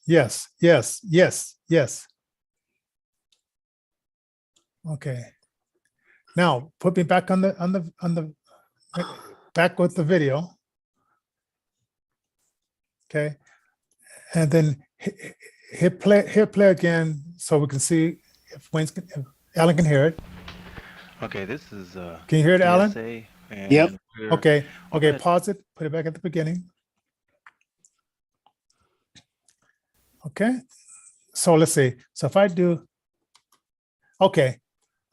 Yes, yes, yes, yes. Okay. Now put me back on the back with the video. Okay. And then hit play again so we can see if if Alan can hear it. Okay, this is Can you hear it, Alan? PSA, Yep. and we're Okay. oh, Okay. good. Pause it. Put it back at the beginning. Okay. So let's see. So if I do, okay.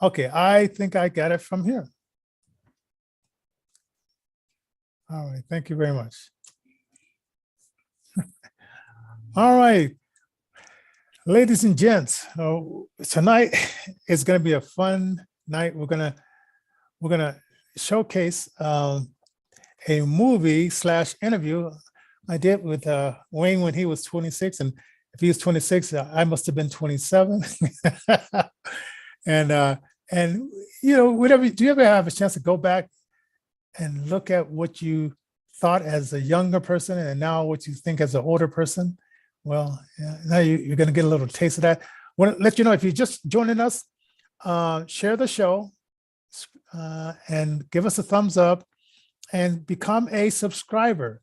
Okay. I think I got it from here. All right. Thank you very much. All right. Ladies and gents, tonight is going to be a fun night. We're gonna showcase a movie / interview I did with Wayne when he was 26, and if he was 26, I must have been 27. and whatever. Do you ever have a chance to go back and look at what you thought as a younger person and now what you think as an older person? Well, yeah, now you're going to get a little taste of that. I want to let you know, if you're just joining us, share the show and give us a thumbs up and become a subscriber.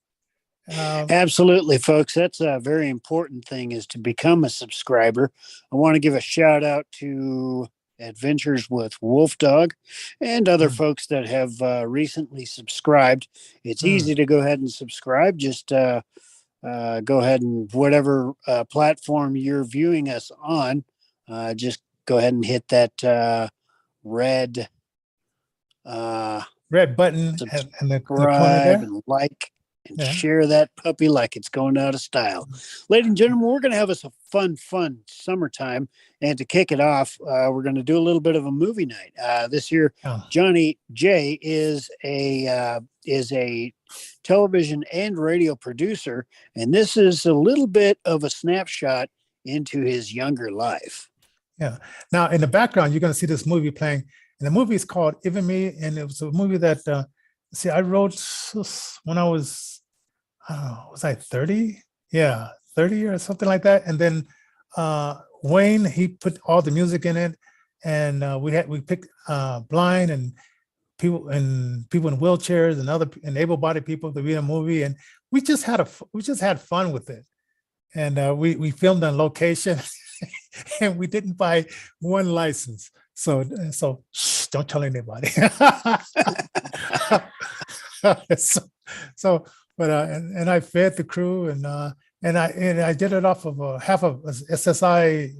Absolutely, folks. That's a very important thing, is to become a subscriber. I want to give a shout out to Adventures with Wolf Dog and other folks that have recently subscribed. It's easy to go ahead and subscribe. Just go ahead and whatever platform you're viewing us on, just go ahead and hit that red button and the corner subscribe there. and like and share that puppy like it's going out of style. Ladies and gentlemen, we're going to have us a fun summertime, and to kick it off, we're going to do a little bit of a movie night. This year, Johnny J is a television and radio producer, and this is a little bit of a snapshot into his younger life. Yeah. Now, in the background, you're going to see this movie playing, and the movie is called Even Me, and it was a movie that I wrote when I was I 30? Yeah, 30 or something like that. And then Wayne, he put all the music in it, and we picked blind and people in wheelchairs and able-bodied people to be in a movie, and we just had fun with it. And we filmed on location, and we didn't buy one license. So shh, don't tell anybody. And I fed the crew, and I did it off of half of SSI,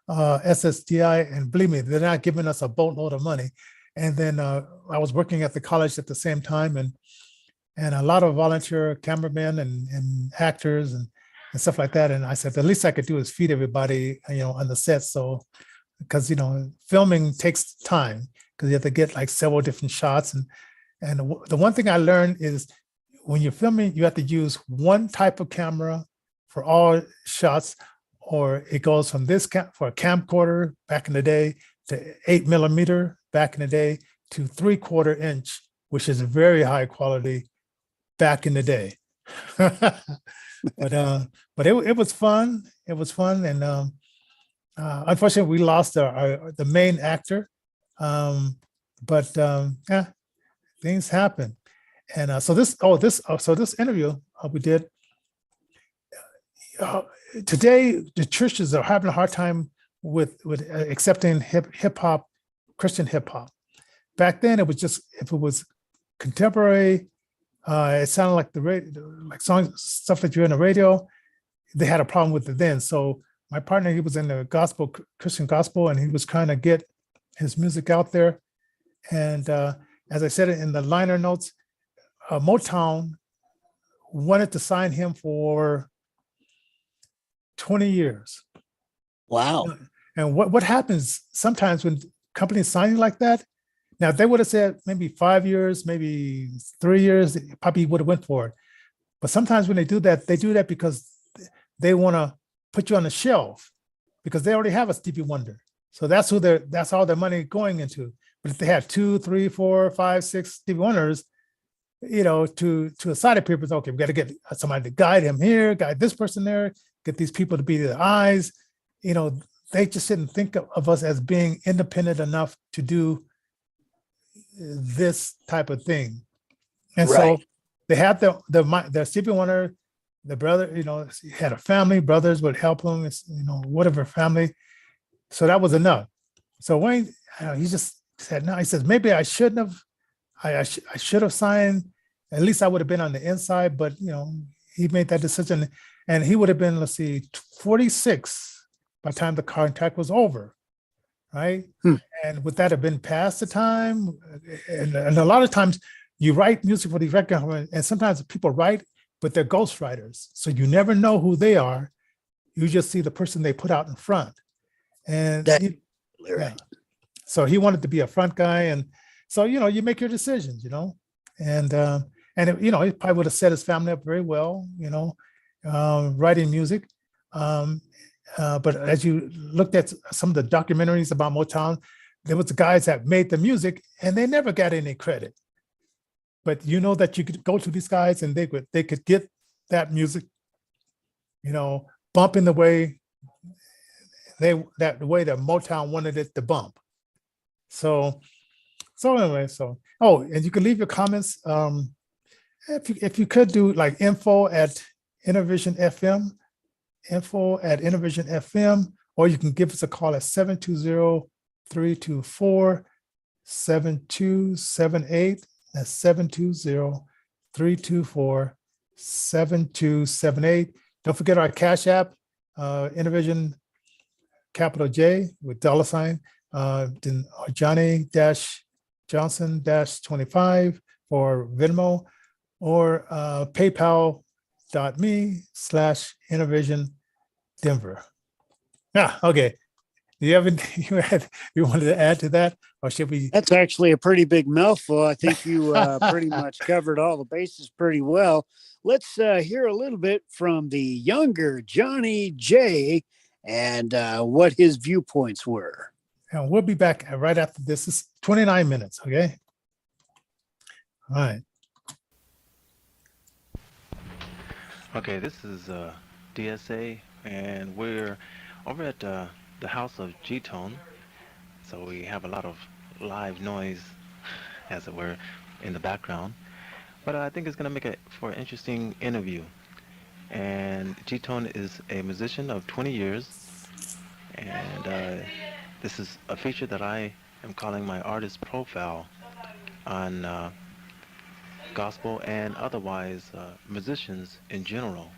SSDI, and believe me, they're not giving us a boatload of money. And then I was working at the college at the same time, and a lot of volunteer cameramen and actors and stuff like that. And I said, the least I could do is feed everybody, on the set. So, because filming takes time, because you have to get like several different shots. And the one thing I learned is, when you're filming, you have to use one type of camera for all shots, or it goes from this for a camcorder back in the day to 8mm back in the day to 3/4 inch, which is very high quality back in the day. But it was fun. It was fun, and unfortunately, we lost the main actor. But things happen. And so this interview we did today, the churches are having a hard time with accepting hip hop, Christian hip hop. Back then, it was just, if it was contemporary, it sounded like the radio, like songs, stuff that you hear on the radio. They had a problem with it then. So my partner, he was in the gospel, Christian gospel, and he was trying to get his music out there. And as I said in the liner notes, Motown wanted to sign him for 20 years. Wow. And what happens sometimes when companies sign you like that? Now, if they would have said maybe 5 years, maybe 3 years, they probably would have went for it. But sometimes when they do that because they want to put you on the shelf, because they already have a Stevie Wonder. So that's all their money going into. But if they have 2, 3, 4, 5, 6 Stevie Wonders, to assign people, okay, we got to get somebody to guide him here, guide this person there, get these people to be the eyes. They just didn't think of us as being independent enough to do this type of thing. And so they had the Stevie Wonder, the brother, he had a family, brothers would help him, whatever family. So that was enough. So Wayne, he just said, no, he says, maybe I shouldn't have, I should have signed, at least I would have been on the inside, but he made that decision and he would have been, 46 by the time the contract was over. Right. And would that have been past the time? And a lot of times you write music for these record companies, and sometimes people write, but they're ghostwriters. So you never know who they are. You just see the person they put out in front. And so he wanted to be a front guy. And so, you make your decisions, and he probably would have set his family up very well, writing music. But as you looked at some of the documentaries about Motown, there was the guys that made the music and they never got any credit. But that you could go to these guys and they could get that music, bumping the way the way that Motown wanted it to bump. So anyway, and you can leave your comments. If you could do like info at Innovision FM, or you can give us a call at 720-324-7278. That's 720-324-7278. Don't forget our Cash App, Innovision capital J with $, then Johnny-Johnson-25 for Venmo, or PayPal.me/Innovision Denver. Okay. Do you have anything you wanted to add to that, or should we? That's actually a pretty big mouthful. I think you pretty much covered all the bases pretty well. Let's hear a little bit from the younger Johnny J and what his viewpoints were. And we'll be back right after this. It's 29 minutes. Okay. All right. Okay, this is DSA, and we're over at the house of G-Tone. So we have a lot of live noise, as it were, in the background. But I think it's going to make it for an interesting interview. And G-Tone is a musician of 20 years. And this is a feature that I am calling my artist profile on gospel and otherwise musicians in general.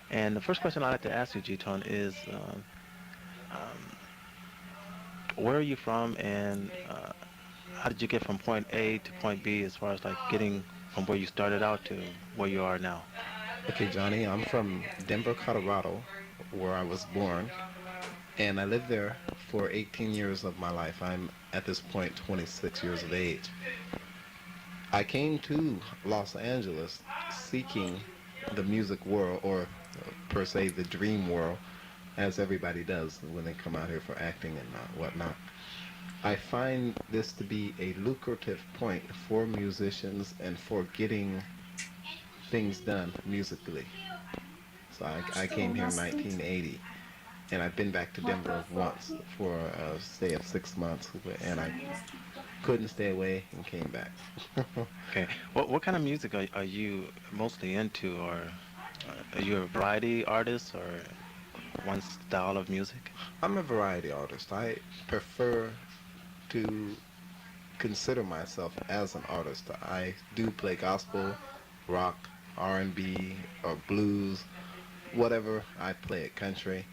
And the first question I'd like to ask you, G-Tone, is where are you from, and how did you get from point A to point B as far as like getting from where you started out to where you are now? Okay, Johnny, I'm from Denver, Colorado, where I was born, and I lived there for 18 years of my life. I'm at this point 26 years of age. I came to Los Angeles seeking the music world, or per se the dream world, as everybody does when they come out here for acting and whatnot. I find this to be a lucrative point for musicians and for getting things done musically. So I came here in 1980, and I've been back to Denver once for a stay of 6 months, and I couldn't stay away and came back. Okay, what kind of music are you mostly into, or are you a variety artist, or one style of music? I'm a variety artist. I prefer to consider myself as an artist. I do play gospel, rock, R&B, or blues, whatever I play it, country.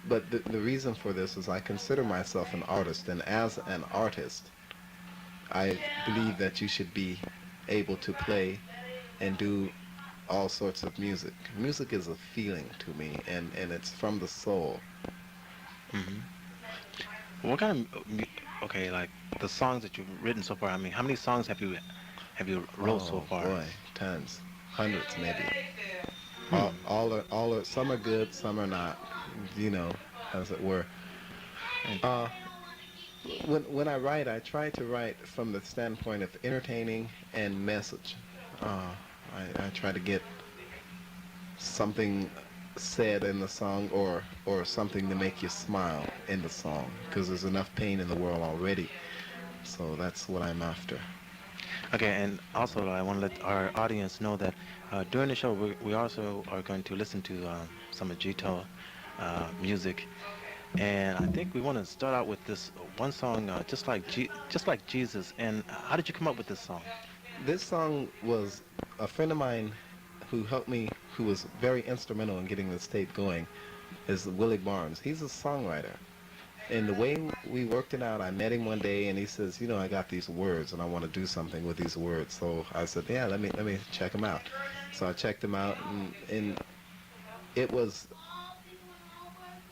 But the reason for this is I consider myself an artist, and as an artist, I believe that you should be able to play and do all sorts of music. Music is a feeling to me, and it's from the soul. Mm-hmm. What kind of okay, like the songs that you've written so far? I mean, how many songs have you wrote so far? Boy, tons, hundreds maybe. All are some are good, some are not. As it were. When I write, I try to write from the standpoint of entertaining and message. Uh, I try to get something said in the song, or something to make you smile in the song, because there's enough pain in the world already. So that's what I'm after. Okay, and also I want to let our audience know that during the show we also are going to listen to some of Gito music, and I think we want to start out with this one song, just like Jesus. And how did you come up with this song? This song was a friend of mine who helped me, who was very instrumental in getting this tape going, is Willie Barnes. He's a songwriter. And the way we worked it out, I met him one day and he says, you know, I got these words and I want to do something with these words. So I said, yeah, let me check them out. So I checked them out, and it was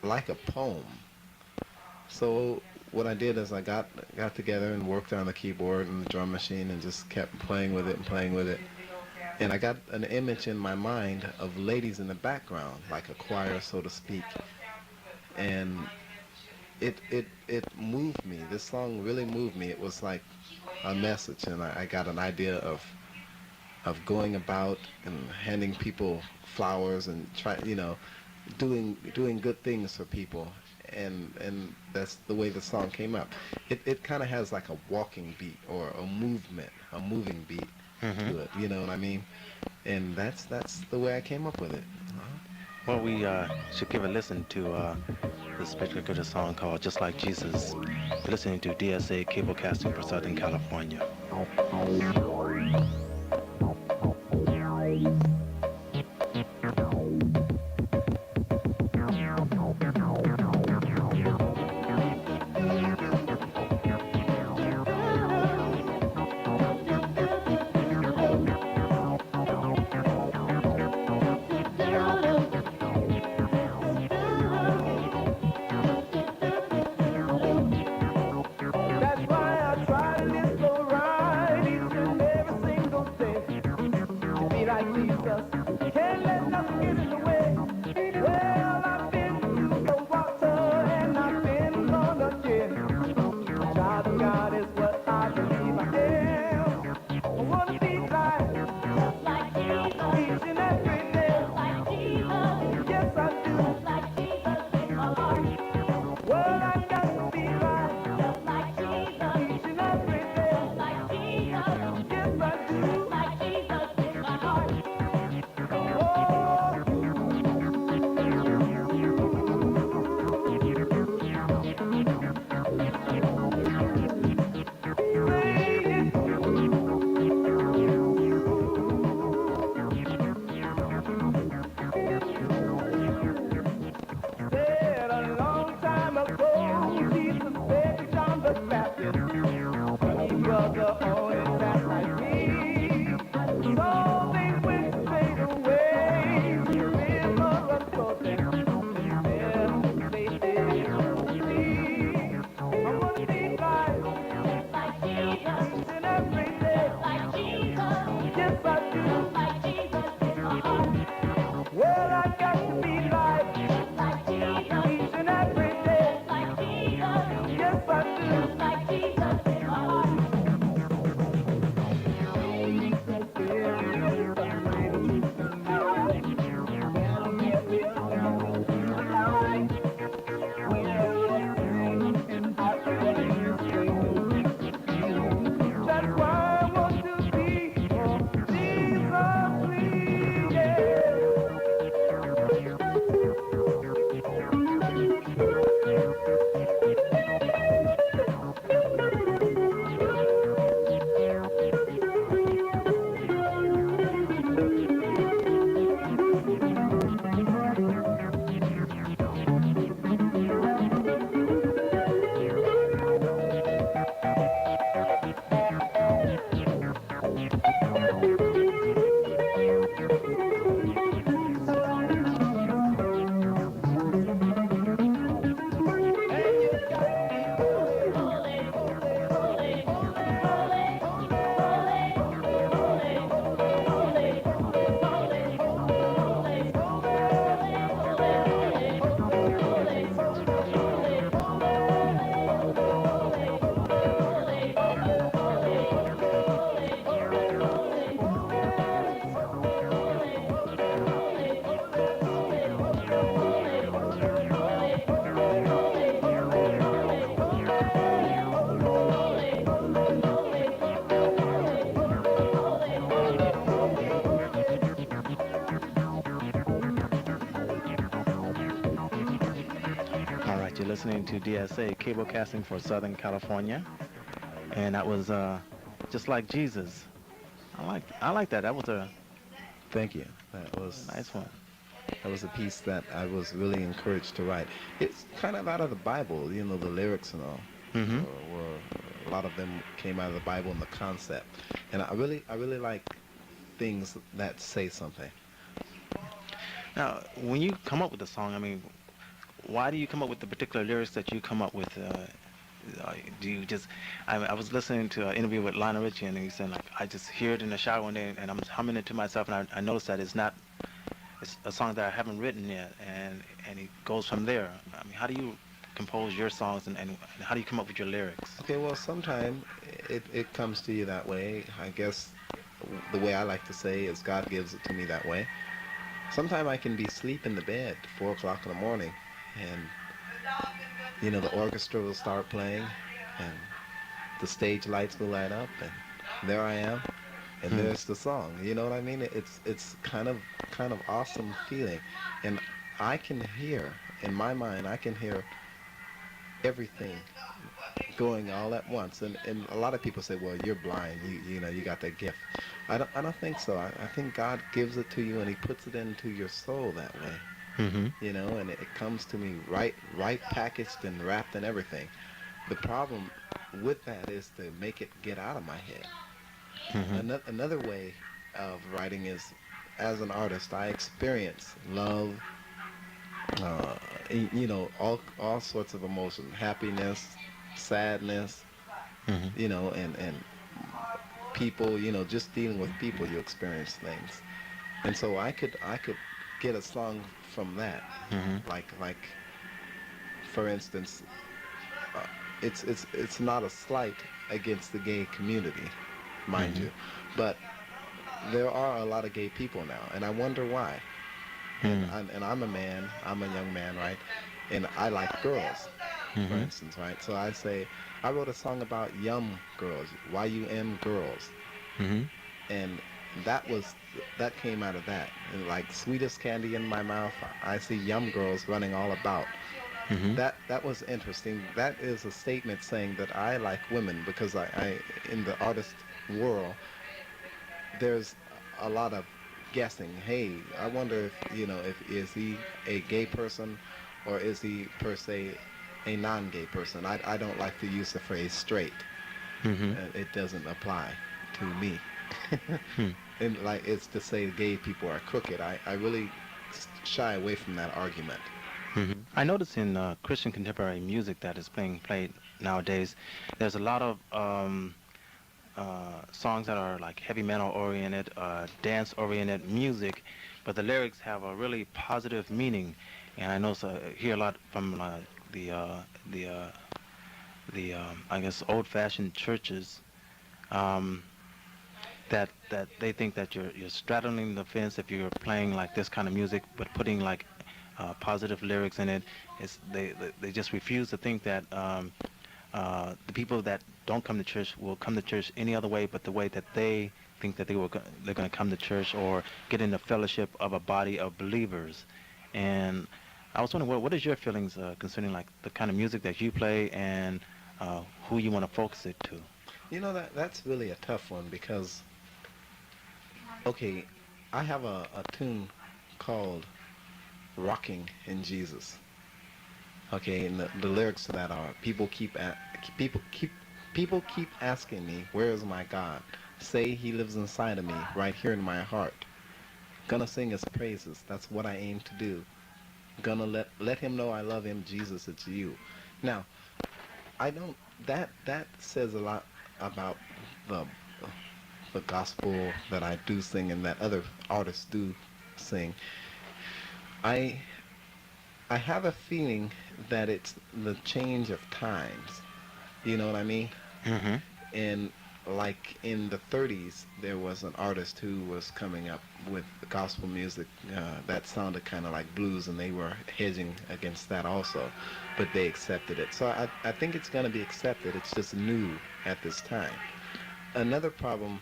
like a poem. So what I did is I got together and worked on the keyboard and the drum machine and just kept playing with it and playing with it. And I got an image in my mind of ladies in the background, like a choir, so to speak. And it moved me. This song really moved me. It was like a message, and I got an idea of going about and handing people flowers and doing good things for people. And that's the way the song came up. It kind of has like a walking beat or a moving beat Hmm. to it. You know what I mean? And that's the way I came up with it. Well, we should give a listen to this particular song called "Just Like Jesus." You're listening to DSA Cablecasting for Southern California. That's why I try to live so right each and every single day. To be like Jesus, can't let nothing get in the way. Well, I've been through the water and I've been on again. Child of God is what I believe I am. I wanna be like each and every day. Yes, I do. Well, I got to be right each and every day. Yes, I do. Said a long time ago, Jesus said to John the Baptist, he was the only man like me. So they went straight away to the river of Jordan. There they did see. I wanna be like each and every day. Yes, I do. Well, I got to be like each and every day. Yes, I do. That's why I want to be Jesus, please. you're listening to DSA, Cable Casting for Southern California. And that was Just Like Jesus. I like that. That was a Thank you. That nice was one. that was a piece that I was really encouraged to write. It's kind of out of the Bible, the lyrics and all. Mm-hmm. Were a lot of them came out of the Bible and the concept. And I really like things that say something. Now, when you come up with a song, I mean, why do you come up with the particular lyrics that you come up with? Do you just? I was listening to an interview with Lionel Richie, and he said like, I just hear it in the shower one day, and I'm humming it to myself, and I noticed that it's a song that I haven't written yet, and it goes from there. I mean, how do you compose your songs, and how do you come up with your lyrics? Okay, well, sometimes it comes to you that way. I guess the way I like to say is God gives it to me that way. Sometimes I can be asleep in the bed, 4 o'clock in the morning, and the orchestra will start playing, and the stage lights will light up, and there I am, and Hmm. there's the song. You know what I mean? It's kind of awesome feeling, and I can hear in my mind. I can hear everything going all at once. And a lot of people say, well, you're blind. You got that gift. I don't think so. I think God gives it to you and he puts it into your soul that way. Mm-hmm. And it comes to me right packaged and wrapped and everything. The problem with that is to make it get out of my head. Mm-hmm. Another way of writing is, as an artist, I experience love, uh, all sorts of emotion, happiness, sadness, Mm-hmm. and people, just dealing with people, you experience things. And so I could get a song from that. Mm-hmm. Like for instance, uh, it's not a slight against the gay community, mind Mm-hmm. you, but there are a lot of gay people now, and I wonder why. And Mm-hmm. I'm a man, I'm a young man, right? And I like girls, for Mm-hmm. instance, right? So I wrote a song about young girls, YUM girls, Mm-hmm. and that was that came out of that. And like sweetest candy in my mouth, I see young girls running all about. Mm-hmm. That was interesting. That is a statement saying that I like women because I in the artist world there's a lot of guessing. Hey, I wonder if is he a gay person or is he per se a non-gay person. I don't like to use the phrase straight. Mm-hmm. It doesn't apply to me. Hmm. And like it's to say gay people are crooked. I really shy away from that argument. Hmm. I notice in Christian contemporary music that is played nowadays, there's a lot of songs that are like heavy metal oriented, dance oriented music, but the lyrics have a really positive meaning. And I notice hear a lot from the uh, the uh, the I guess old fashioned churches. Um, that they think that you're straddling the fence if you're playing like this kind of music, but putting like positive lyrics in it. They just refuse to think that the people that don't come to church will come to church any other way but the way that they think that they're going to come to church or get in the fellowship of a body of believers. And I was wondering, what is your feelings concerning like the kind of music that you play and who you want to focus it to? That's really a tough one because okay, I have a tune called "Rocking in Jesus." Okay, and the lyrics to that are people keep asking me, where is my God? Say he lives inside of me, right here in my heart. Gonna sing his praises. That's what I aim to do. Gonna let him know I love him, Jesus. It's you. Now, I don't. That says a lot about the the gospel that I do sing and that other artists do sing. I I have a feeling that it's the change of times. You know what I mean? Mm-hmm. And like in the 30s, there was an artist who was coming up with gospel music that sounded kind of like blues, and they were hedging against that also, but they accepted it. So I think it's going to be accepted. It's just new at this time. Another problem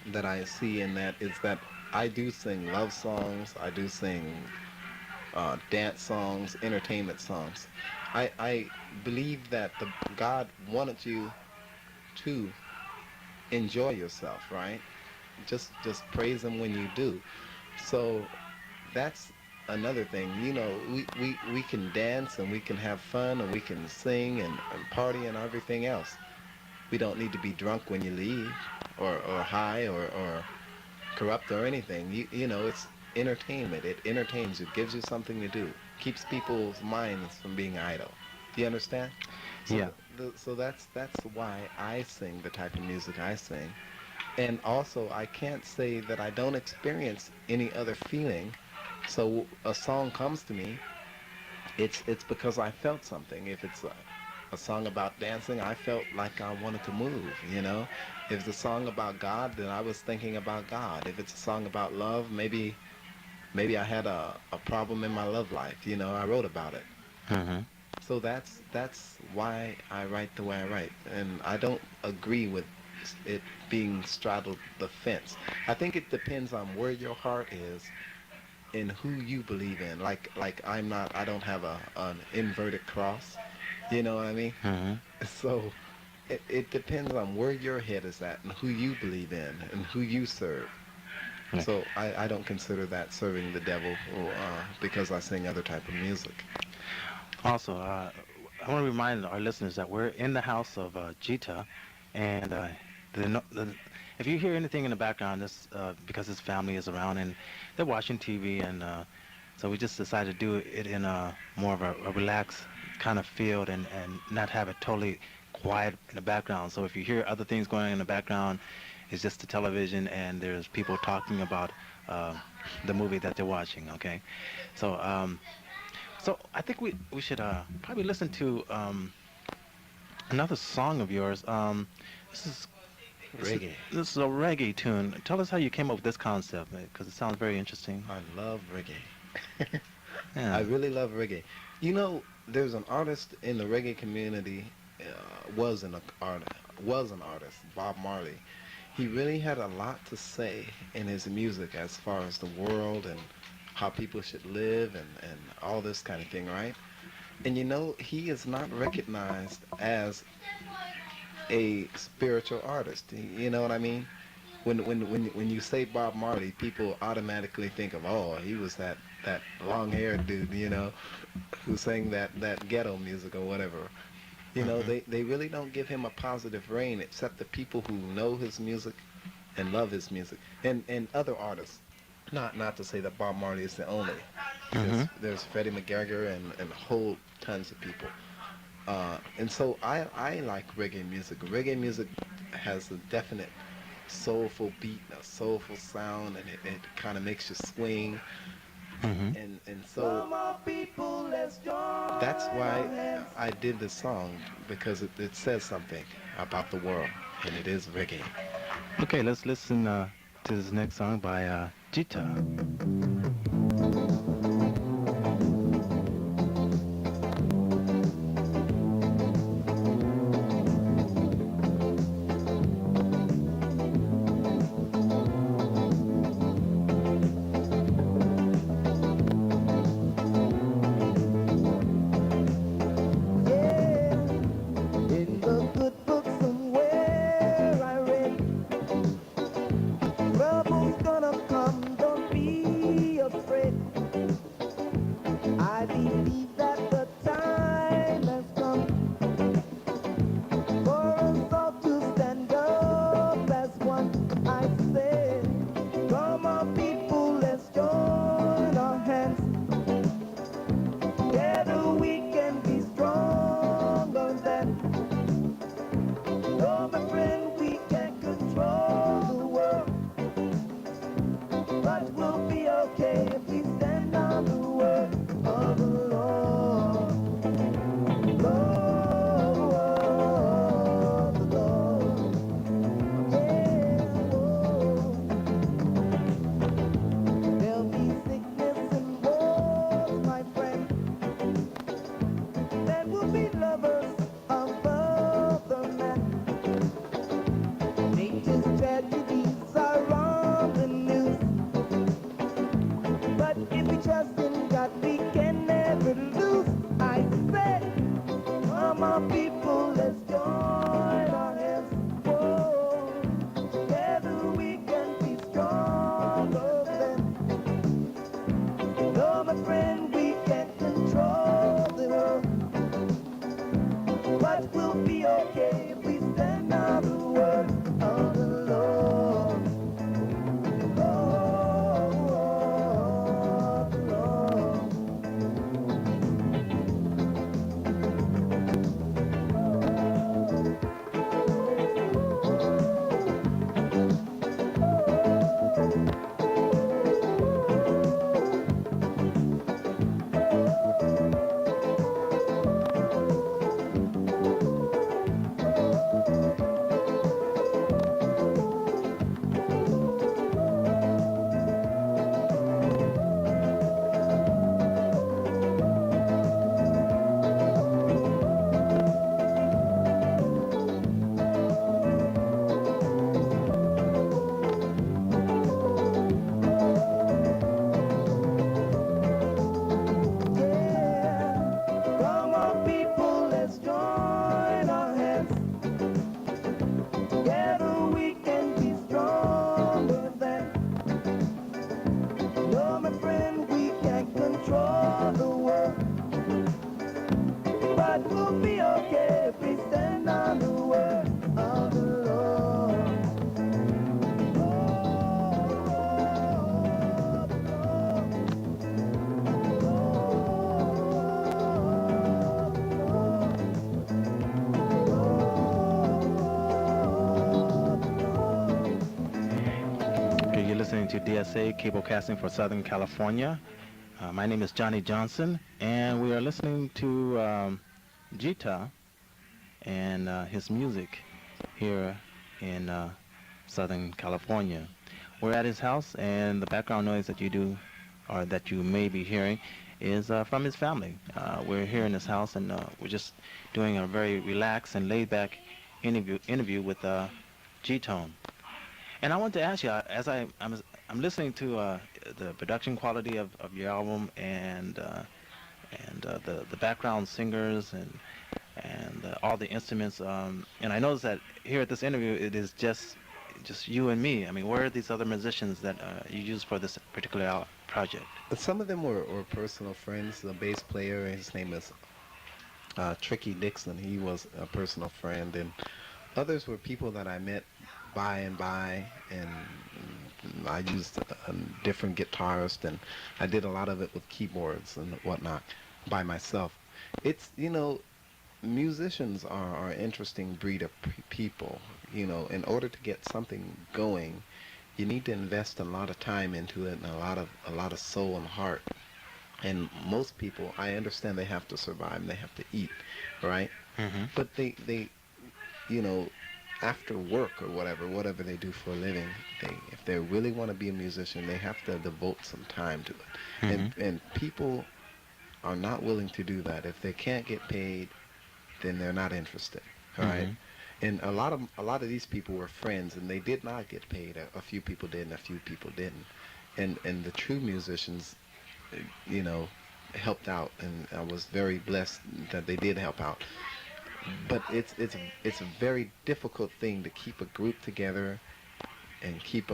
that I see in that is that I do sing love songs. I do sing dance songs, entertainment songs. I believe that the God wanted you to enjoy yourself, right? Just praise him when you do. So that's another thing. We can dance and we can have fun and we can sing and party and everything else. We don't need to be drunk when you leave, or high, or corrupt or anything. It's entertainment. It entertains you, gives you something to do, keeps people's minds from being idle. Do you understand? So, Yeah. so that's why I sing the type of music I sing. And also, I can't say that I don't experience any other feeling. So a song comes to me, it's because I felt something. If it's a song about dancing, I felt like I wanted to move, you know. If it's a song about God, then I was thinking about God. If it's a song about love, maybe I had a problem in my love life, I wrote about it. Hmm. So that's why I write the way I write, and I don't agree with it being straddled the fence. I think it depends on where your heart is and who you believe in. Like I don't have an inverted cross. You know what I mean? Hmm. So it depends on where your head is at and who you believe in and who you serve. Yeah. So I don't consider that serving the devil, because I sing other type of music. Also, I want to remind our listeners that we're in the house of Jita, and the, no- the, if you hear anything in the background, this because his family is around and they're watching TV, and so we just decided to do it in a more of a relaxed kind of field, and not have it totally quiet in the background. So if you hear other things going on in the background, it's just the television, and there's people talking about uh, the movie that they're watching. Okay, so. So I think we should probably listen to another song of yours. This is this is Reggae. this is a reggae tune. Tell us how you came up with this concept, because it sounds very interesting. I love reggae. I Yeah. really love reggae. There's an artist in the reggae community. Was an artist, Bob Marley. He really had a lot to say in his music as far as the world and how people should live and all this kind of thing, right? And he is not recognized as a spiritual artist. You know what I mean? When you say Bob Marley, people automatically think of, oh, he was that long-haired dude, who sang that ghetto music or whatever. Hmm. They really don't give him a positive reign, except the people who know his music and love his music, and other artists. Not to say that Bob Marley is the only. Hmm. There's Freddie McGregor and whole tons of people. And so I like reggae music. Reggae music has a definite soulful beat, a soulful sound, and it kind of makes you swing. Hmm. And so that's why I did the song, because it says something about the world, and it is reggae. Okay, let's listen to this next song by Jita. Yeah, in the good book somewhere I read, trouble's gonna come, don't be afraid. I believe that the time has come for us all to stand up as one. I say, come on people, let's join our hands. Together we can be stronger than. No, my friend, we can't control the world, but we'll be okay if we stand on the word of the Lord. what will be okay if we stand on the word of the Lord. Okay, you're listening to DSA Cable Casting for Southern California. My name is Johnny Johnson, and we are listening to Jita and his music here in Southern California. We're at his house, and the background noise that you do, or that you may be hearing, is from his family. We're here in his house, and we're just doing a very relaxed and laid-back interview with G-Tone. And I want to ask you, I'm listening to the production quality of your album and the background singers and all the instruments. And I noticed that here at this interview, it is just you and me. I mean, where are these other musicians that you use for this particular project? But some of them were personal friends. The bass player, his name is Tricky Dixon. He was a personal friend, and others were people that I met by and by, and I used a different guitarist, and I did a lot of it with keyboards and whatnot by myself. It's, musicians are an interesting breed of people. In order to get something going, you need to invest a lot of time into it and a lot of soul and heart. And most people, I understand they have to survive and they have to eat, right? Mm-hmm. But they after work or whatever they do for a living, if they really want to be a musician, they have to devote some time to it. Mm-hmm. And people are not willing to do that. If they can't get paid, then they're not interested. All right. Mm-hmm. And a lot of these people were friends, and they did not get paid. A few people did, and a few people didn't. And the true musicians, you know, helped out, and I was very blessed that they did help out. But it's a very difficult thing to keep a group together and keep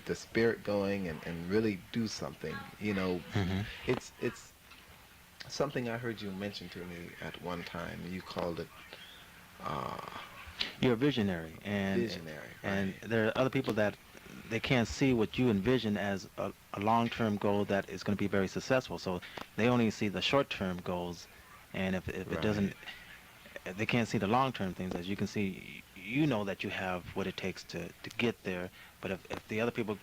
the spirit going and really do something. Mm-hmm. It's something I heard you mention to me at one time. You called it You're a visionary, visionary. and Right. there are other people that they can't see what you envision as a long-term goal that is going to be very successful. So they only see the short-term goals, and if it doesn't, Right. they can't see the long-term things. As you can see, you know that you have what it takes to get there. But if the other people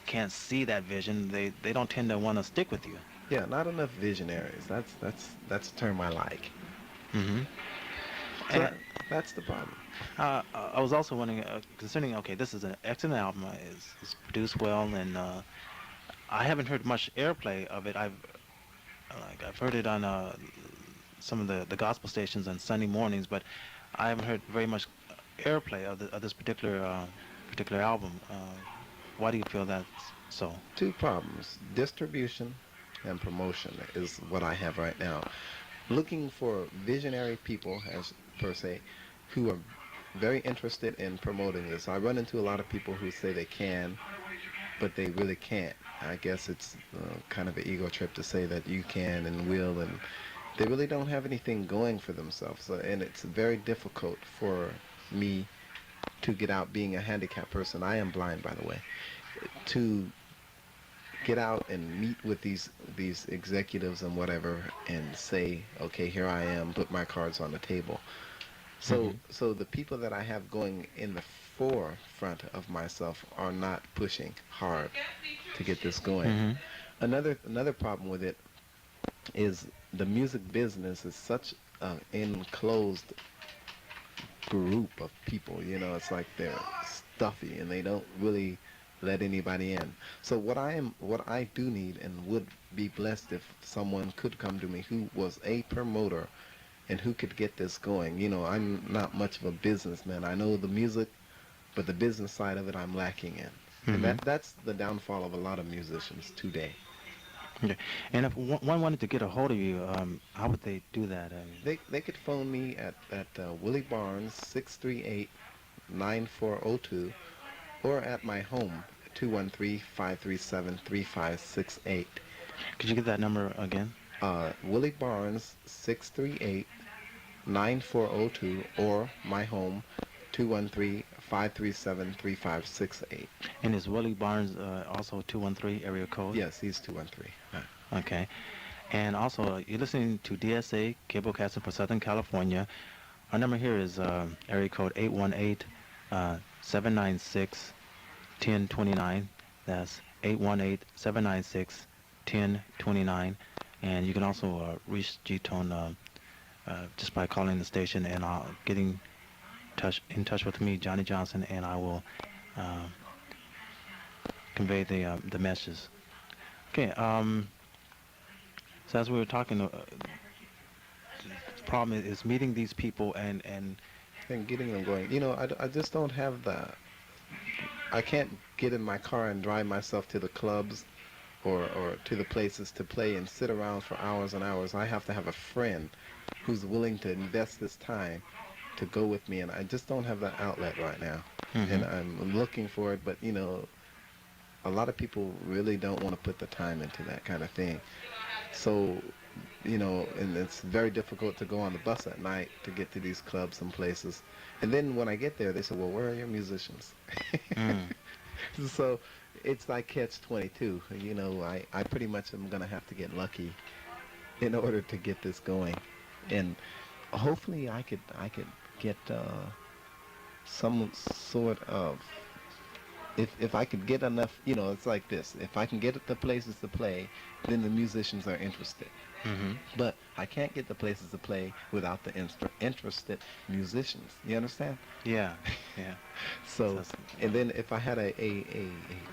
can't see that vision, they don't tend to want to stick with you. Yeah, not enough visionaries. That's a term I like. Mm-hmm. So And that's the problem. I was also wondering, concerning, okay, this is an excellent album. It's produced well, and I haven't heard much airplay of it. I've heard it on some of the gospel stations on Sunday mornings, but I haven't heard very much airplay of this particular album. Why do you feel that's so? Two problems: distribution and promotion is what I have right now. Looking for visionary people, as per se, who are very interested in promoting this. I run into a lot of people who say they can, but they really can't. I guess it's kind of an ego trip to say that you can and will, and they really don't have anything going for themselves. So, and it's very difficult for me to get out, being a handicapped person. I am blind, by the way, to get out and meet with these executives and whatever and say, okay, here I am, put my cards on the table. So Mm-hmm. so the people that I have going in the forefront of myself are not pushing hard to get this going. Mm-hmm. Another problem with it is the music business is such an enclosed group of people. It's like they're stuffy and they don't really let anybody in. So what I do need and would be blessed if someone could come to me who was a promoter and who could get this going. I'm not much of a businessman. I know the music, but the business side of it I'm lacking in. And Mm-hmm. that's the downfall of a lot of musicians today. Okay. And if one wanted to get a hold of you, how would they do that? They could phone me at Willie Barnes 638-9402 or at my home 213-537-3568. Could you give that number again? Willie Barnes 638 9402, or my home, 213-537-3568. And is Willie Barnes also 213 area code? Yes, he's 213. Okay. And also, you're listening to DSA Cablecasting for Southern California. Our number here is area code 818-796-1029. That's 818-796-1029. And you can also reach G-Tone just by calling the station and getting in touch with me, Johnny Johnson, and I will convey the messages. Okay. So as we were talking, the problem is meeting these people And getting them going. I just don't have I can't get in my car and drive myself to the clubs or to the places to play and sit around for hours and hours. I have to have a friend who's willing to invest this time to go with me, and I just don't have that outlet right now. And I'm looking for it, but a lot of people really don't want to put the time into that kind of thing. So, and it's very difficult to go on the bus at night to get to these clubs and places. And then when I get there, they say, well, where are your musicians? So it's like catch 22. I pretty much am going to have to get lucky in order to get this going. And hopefully I could get some sort of, if I could get enough, it's like this. If I can get the places to play, then the musicians are interested. But I can't get the places to play without the interested musicians. You understand? yeah, yeah. So, and then if I had a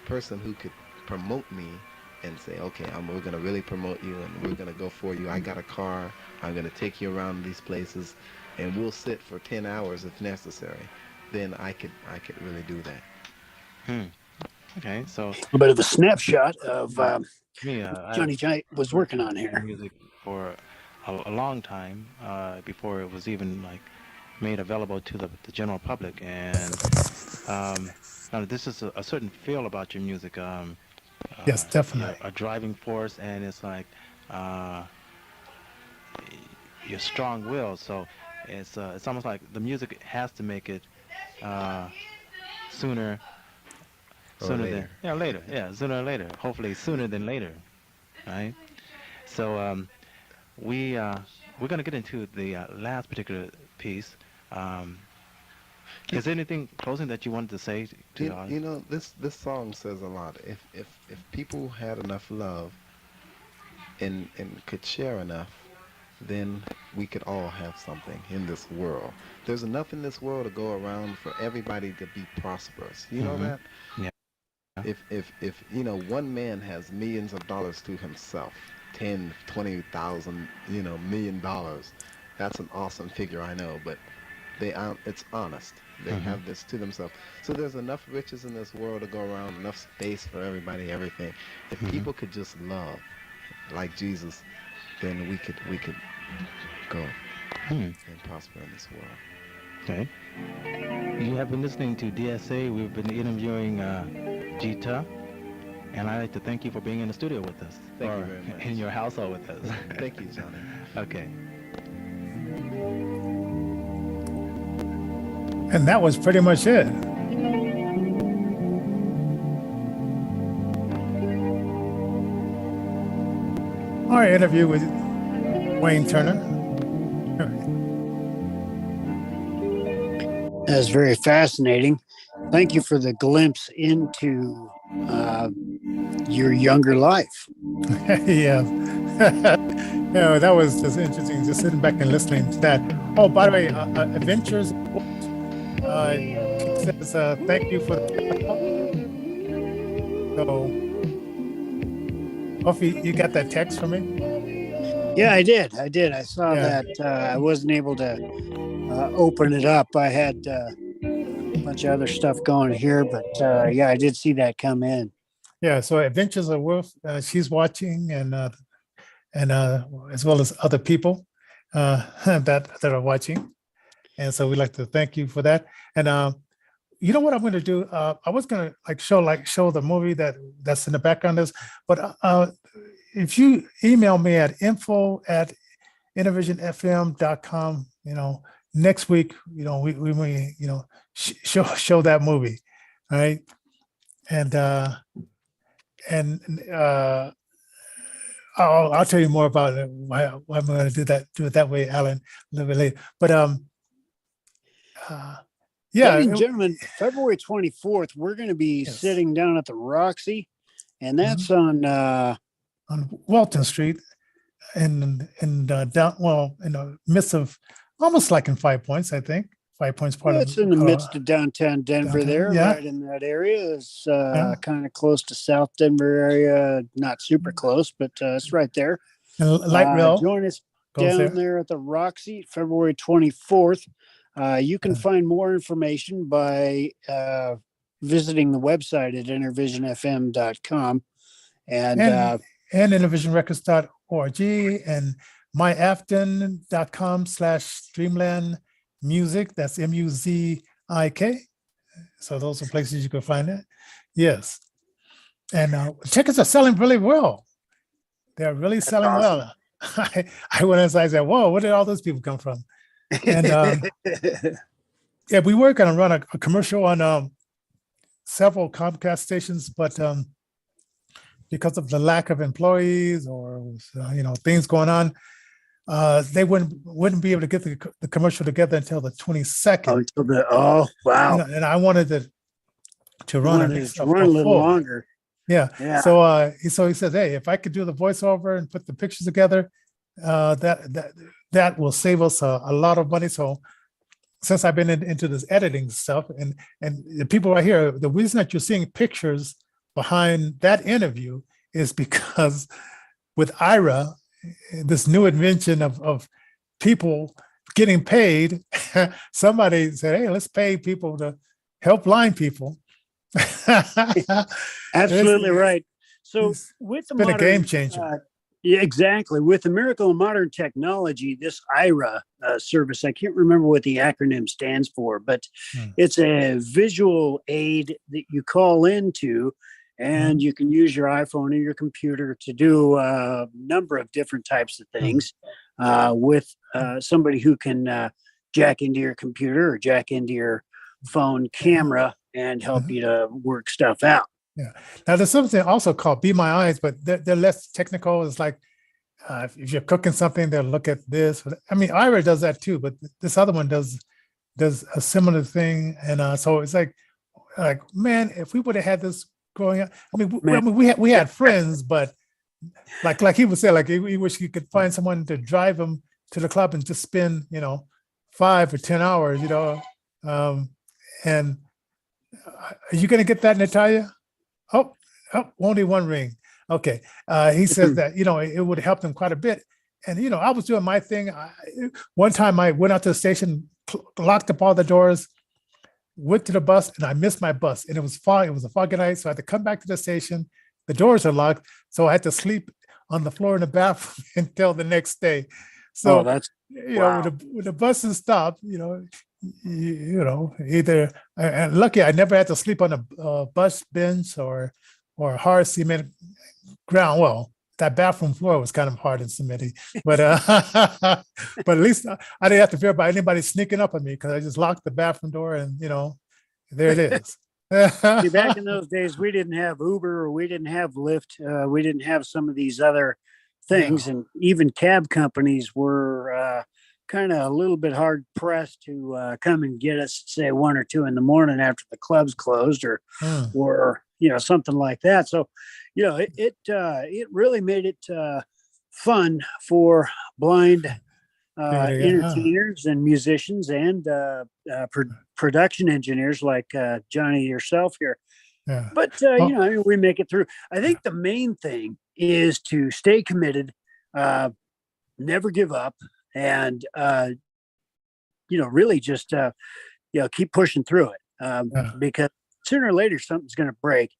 person who could promote me and say, okay, we're going to really promote you and we're going to go for you. I got a car. I'm going to take you around these places and we'll sit for 10 hours if necessary. Then I could really do that. Okay, so A bit of a snapshot of me, Johnny J was working on here. music for a long time before it was even like made available to the general public, and now this is a certain feel about your music. Yes, definitely. A driving force, and it's like your strong will. So it's almost like the music has to make it sooner. Or Sooner later. than later. Yeah, sooner or later. Hopefully sooner than later, right? So we're gonna get into the last particular piece. Is there anything closing that you wanted to say to the audience? This song says a lot. If people had enough love and could share enough, then we could all have something in this world. There's enough in this world to go around for everybody to be prosperous. You know that? Yeah. If one man has millions of dollars to himself, 10, 20,000, $1 million, that's an awesome figure, I know, but it's honest. They have this to themselves. So there's enough riches in this world to go around, enough space for everybody, everything. If people could just love like Jesus, then we could go and prosper in this world. Okay. You have been listening to DSA. We've been interviewing Gita, and I'd like to thank you for being in the studio with us. Thank you very much. In your household with us. Thank you, Johnny. Okay. And that was pretty much it. Our interview with Wayne Turner. That's very fascinating. Thank you for the glimpse into your younger life. Yeah. Yeah, that was just interesting, just sitting back and listening to that. Oh, by the way, Adventures says thank you for so hopefully you got that text from me. Yeah, I did. I saw Yeah. that. I wasn't able to open it up. I had a bunch of other stuff going here, but yeah, I did see that come in. Yeah, so Adventures of Wolf, she's watching, and as well as other people that are watching, and so we'd like to thank you for that. And you know what I'm going to do? I was going to show the movie that's in the background, but if you email me at IntervisionFM.com. Next week, we show that movie, all right? And I'll tell you more about it, why I'm going to do it that way, Alan, a little bit later. But yeah, Ladies and gentlemen, February 24th, we're going to be Yes. sitting down at the Roxy, and that's Mm-hmm. on on Walton Street, in the midst of, almost like in Five Points, I think. Five Points part it's of in the midst of downtown Denver downtown, there, yeah. right in that area. It's Yeah. kind of close to South Denver area, not super close, but it's right there. And light rail Join us goes down there at the Roxy, February 24th. You can find more information by visiting the website at intervisionfm.com. And intervisionrecords.org and myafton.com/streamland music. That's MUZIK. So those are places you can find it. Yes. And tickets are selling really well. They're really selling awesome. well. I went inside and said, whoa, where did all those people come from? And yeah, we were going to run a commercial on several Comcast stations, but because of the lack of employees or things going on, they wouldn't be able to get the commercial together until the 22nd. Oh, wow. And I wanted to run it run a little longer. Yeah. Yeah. So he says, hey, if I could do the voiceover and put the pictures together, that will save us a lot of money. So since I've been into this editing stuff, and the people right here, the reason that you're seeing pictures behind that interview is because with Ira, this new invention of people getting paid, somebody said, hey, let's pay people to help blind people. Absolutely right. So with the been modern, a game changer. Yeah, exactly. With the miracle of modern technology, this IRA service, I can't remember what the acronym stands for, but it's a visual aid that you call into, and you can use your iPhone or your computer to do a number of different types of things with somebody who can jack into your computer or jack into your phone camera and help you to work stuff out. Yeah. Now there's something also called Be My Eyes, but they're less technical. It's like if you're cooking something, they'll look at this. I mean, Ira does that too, but this other one does a similar thing. And so it's like, man, if we would have had this growing up, I mean, we had friends, but like he would say, like he wish he could find someone to drive him to the club and just spend 5 or 10 hours, and are you going to get that, Natalia? Oh, only one ring. Okay. He says that, it would help them quite a bit. And, I was doing my thing. One time I went out to the station, locked up all the doors, went to the bus, and I missed my bus. And it was a foggy night. So I had to come back to the station. The doors are locked. So I had to sleep on the floor in the bathroom until the next day. So, when the buses stopped, either, and lucky I never had to sleep on a bus bench or hard cement ground. Well, that bathroom floor was kind of hard and cementy, but but at least I didn't have to fear about anybody sneaking up on me because I just locked the bathroom door and there it is. See, back in those days, we didn't have Uber or we didn't have Lyft. We didn't have some of these other things, and even cab companies were kind of a little bit hard pressed to come and get us, say 1 or 2 in the morning after the clubs closed, or something like that. So, it really made it fun for blind entertainers and musicians and production engineers like Johnny yourself here. Yeah. But we make it through. I think the main thing is to stay committed, never give up, and really just keep pushing through it, because sooner or later something's going to break.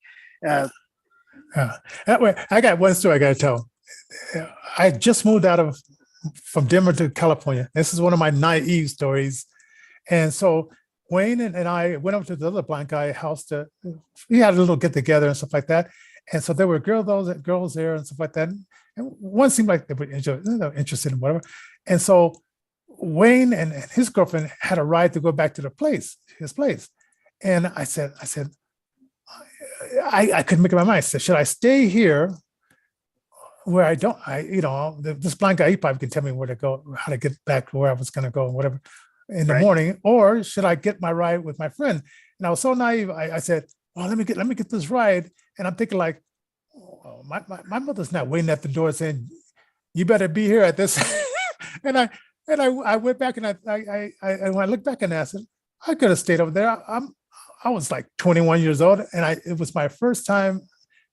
I got one story I got to tell. I just moved from Denver to California. This is one of my naive stories, and so Wayne and I went up to the other blind guy house we had a little get together and stuff like that. And so there were girls there and stuff like that. and one seemed like they were interested in whatever. And so Wayne and his girlfriend had a ride to go back to his place. And I said, I couldn't make up my mind. I said, should I stay here where this blind guy, he probably can tell me where to go, how to get back to where I was going to go, whatever, in the morning, or should I get my ride with my friend? And I was so naive. I said, well, let me get this ride. And I'm thinking like, oh, my mother's not waiting at the door saying, you better be here at this. and I went back and when I looked back and I said, I could have stayed over there. I was like 21 years old, and it was my first time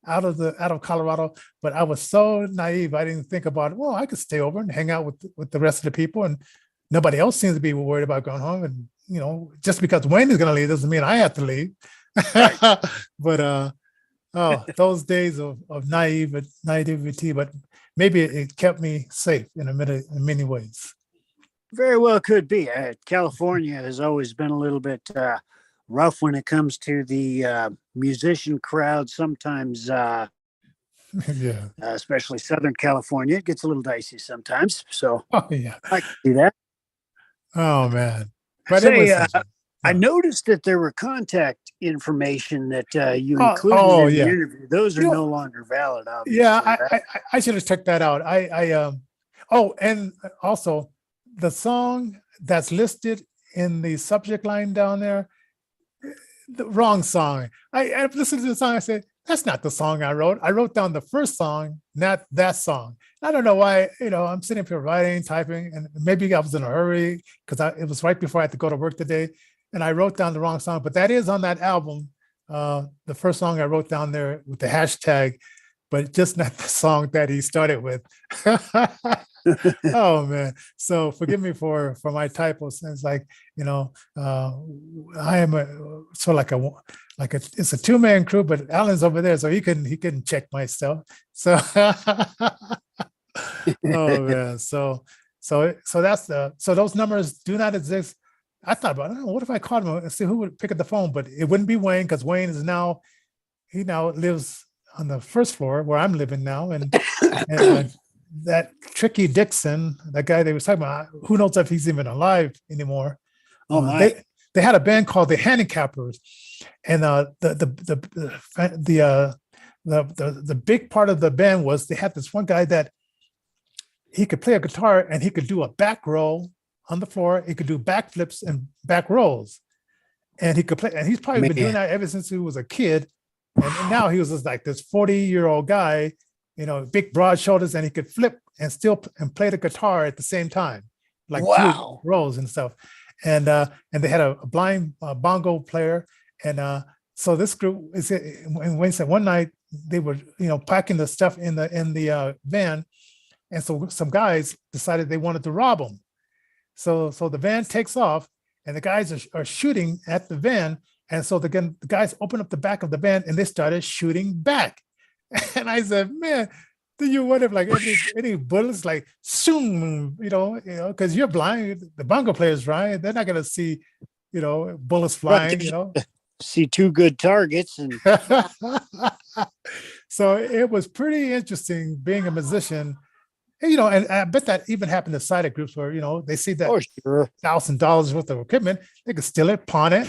out of Colorado, but I was so naive. I didn't think about, well, I could stay over and hang out with the rest of the people, and nobody else seems to be worried about going home. And just because Wayne is going to leave doesn't mean I have to leave. But those days of naivety, but maybe it kept me safe in many ways. Very well could be. California has always been a little bit rough when it comes to the musician crowd. Sometimes, Yeah. especially Southern California, it gets a little dicey sometimes. So Yeah. I can see that. Oh man. But I noticed that there were contact information that you included in the interview. Those are no longer valid, obviously. Yeah, I should have checked that out. And also the song that's listed in the subject line down there, the wrong song. I listened to the song. I said, that's not the song I wrote. I wrote down the first song, not that song. I don't know why, I'm sitting here writing, typing, and maybe I was in a hurry because it was right before I had to go to work today. And I wrote down the wrong song, but that is on that album. The first song I wrote down there with the hashtag, but just not the song that he started with. Oh man. So forgive me for my typos. It's like, I am it's a two-man crew, but Alan's over there, so he couldn't check my stuff. So oh man. So that's so those numbers do not exist. I thought about, what if I called him and see who would pick up the phone, but it wouldn't be Wayne, because Wayne is now lives on the first floor where I'm living now. And that Tricky Dixon, that guy they was talking about, who knows if he's even alive anymore. Oh my. They had a band called the Handicappers, and the big part of the band was they had this one guy that he could play a guitar and he could do a back roll on the floor. He could do backflips and back rolls, and he could play. And he's probably been doing that ever since he was a kid. And now he was just like this 40-year-old guy, big broad shoulders, and he could flip and play the guitar at the same time, like two rolls and stuff. And they had a blind bongo player. And so this group said one night they were packing the stuff in the van, and so some guys decided they wanted to rob them. So the van takes off, and the guys are shooting at the van. And so the guys opened up the back of the van and they started shooting back. And I said, man, do you wonder if like any bullets like zoom, because you're blind, the bongo players, right? They're not gonna see, bullets flying, See two good targets. And so it was pretty interesting being a musician. And I bet that even happened to sighted groups where, they see that $1,000 worth of equipment, they could steal it, pawn it,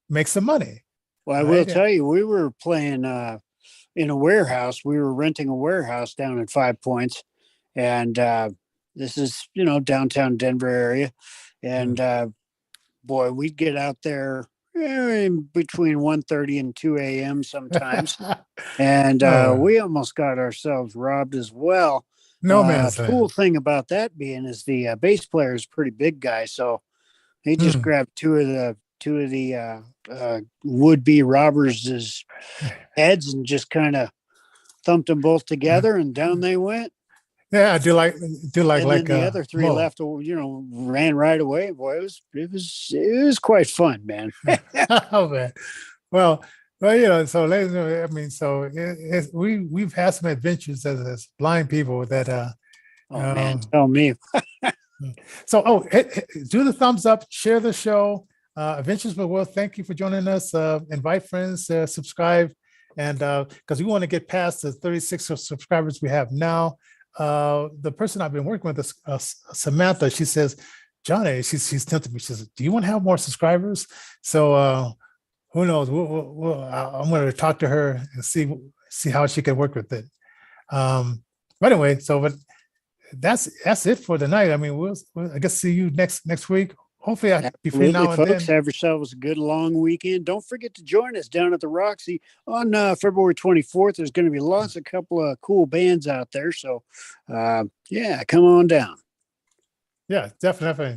make some money. Well, I will tell you, we were playing in a warehouse. We were renting a warehouse down in 5 Points. And this is, downtown Denver area. And boy, we'd get out there in between 1:30 and 2 a.m. sometimes. And we almost got ourselves robbed as well. No man. The cool thing about that being is the bass player is a pretty big guy. So he just grabbed two of the would-be robbers' heads and just kind of thumped them both together, and down they went. Yeah, I do like and then the other three left, ran right away. Boy, it was quite fun, man. Oh man. Well, so ladies and gentlemen, I mean, so we've had some adventures as blind people that man, tell me. So do the thumbs up, share the show. Adventures with Will, thank you for joining us. Invite friends, subscribe, and because we want to get past the 36 subscribers we have now. the person I've been working with, Samantha, she says, Johnny, she's tempted me. She says, do you want to have more subscribers? So who knows? I'm going to talk to her and see how she can work with it. But anyway, but that's it for tonight. I mean, we'll I guess see you next week. Hopefully, between now and folks, then. have yourselves a good long weekend. Don't forget to join us down at the Roxy on February 24th. There's going to be a couple of cool bands out there. So, yeah, come on down. Yeah, definitely.